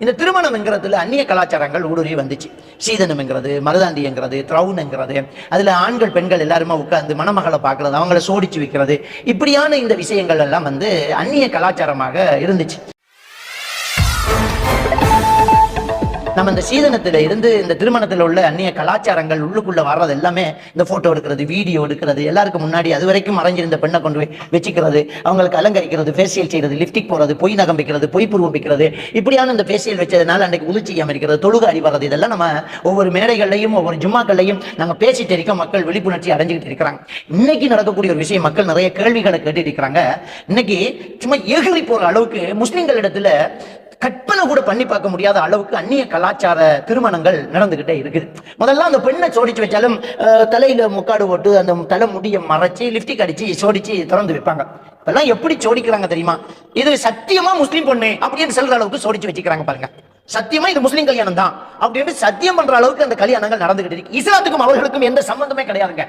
இந்த திருமணம் என்கிறதுல அந்நிய கலாச்சாரங்கள் ஊடுருவி வந்துச்சு. சீதனம் என்கிறது, மருதாண்டி என்கிறது, த்ரவுன் என்கிறது, அதுல ஆண்கள் பெண்கள் எல்லாருமே உட்கார்ந்து மணமகளை பார்க்கறது, அவங்கள சோடிச்சு வைக்கிறது, இப்படியான இந்த விஷயங்கள் எல்லாம் அந்நிய கலாச்சாரமாக இருந்துச்சு. நம்ம இந்த சீதனத்துல இருந்து இந்த திருமணத்தில் உள்ள அந்நிய கலாச்சாரங்கள் உள்ளுக்குள்ள வர்றது எல்லாமே இந்த போட்டோ எடுக்கிறது, வீடியோ எடுக்கிறது, எல்லாருக்கும் முன்னாடி அது வரைக்கும் மறைஞ்சிருந்த பெண்ணை கொண்டு போய் வச்சுக்கிறது, அவங்களுக்கு அலங்கரிக்கிறது, ஃபேஷியல் செய்யறது, லிப்டிக் போறது, பொய் நகம் வைக்கிறது, பொய் புருவம் வைக்கிறது, இப்படியான இந்த ஃபேஷியல் வச்சதுனால அன்னைக்கு உதிர்ச்சி அமைக்கிறது, தொழுக அடிவறது, இதெல்லாம் நம்ம ஒவ்வொரு மேடைகள்லையும் ஒவ்வொரு ஜும்மாக்கள்லையும் நாங்கள் பேசிட்டு இருக்க மக்கள் விழிப்புணர்ச்சி அடைஞ்சுக்கிட்டு இருக்கிறாங்க. இன்னைக்கு நடக்கக்கூடிய ஒரு விஷயம், மக்கள் நிறைய கேள்விகளை கேட்டுட்டு இருக்கிறாங்க. இன்னைக்கு சும்மா ஏகறி போற அளவுக்கு முஸ்லிம்கள் இடத்துல கற்பனை கூட பண்ணி பார்க்க முடியாத அளவுக்கு அந்நிய கலாச்சார திருமணங்கள் நடந்துகிட்டே இருக்குது. முதல்ல அந்த பெண்ணை சோடிச்சு வச்சாலும் தலையில முக்காடு போட்டு அந்த தலை முடிய மறைச்சு லிப்டிக் அடிச்சு சோடிச்சு திறந்து வைப்பாங்க. இப்பெல்லாம் எப்படி சோடிக்கிறாங்க தெரியுமா? இது சத்தியமா முஸ்லீம் பொண்ணு அப்படின்னு சொல்ற அளவுக்கு சோடிச்சு வச்சுக்கிறாங்க பாருங்க. சத்தியமா இது முஸ்லீம் கல்யாணம் தான் அப்படின்னு சத்தியம் பண்ற அளவுக்கு அந்த கல்யாணங்கள் நடந்துகிட்டு இருக்கு. இஸ்லாத்துக்கும் அவர்களுக்கும் எந்த சம்பந்தமே கிடையாதுங்க.